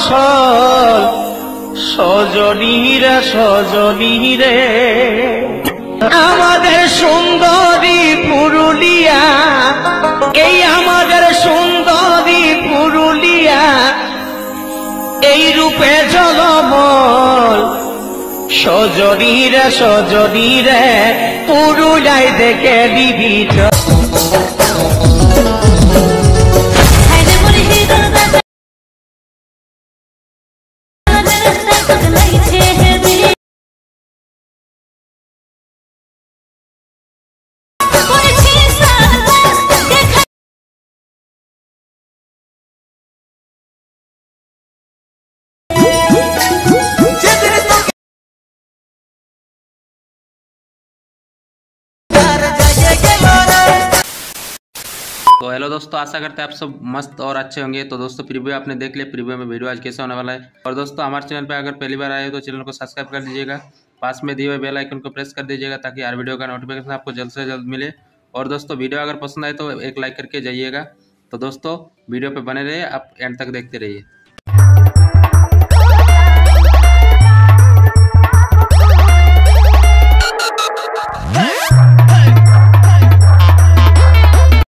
আসল সজনীরা সজনীরে আমাদের সুন্দরী পুরুলিয়া, এই আমাদের সুন্দরী পুরুলিয়া, এই রূপে ঝলমল সজনীরা সজনীরে পুরুলিয়ায় দেখে দিবি। तो हेलो दोस्तों, आशा करते हैं आप सब मस्त और अच्छे होंगे। तो दोस्तों प्रीव्यू आपने देख लिया, प्रीव्यू में वीडियो आज कैसे होने वाला है। और दोस्तों हमारे चैनल पर अगर पहली बार आए हो तो चैनल को सब्सक्राइब कर दीजिएगा, पास में दिए हुए बेल आइकन को प्रेस कर दीजिएगा ताकि हर वीडियो का नोटिफिकेशन आपको जल्द से जल्द मिले। और दोस्तों वीडियो अगर पसंद आए तो एक लाइक करके जाइएगा। तो दोस्तों वीडियो पर बने रहिए, आप एंड तक देखते रहिए।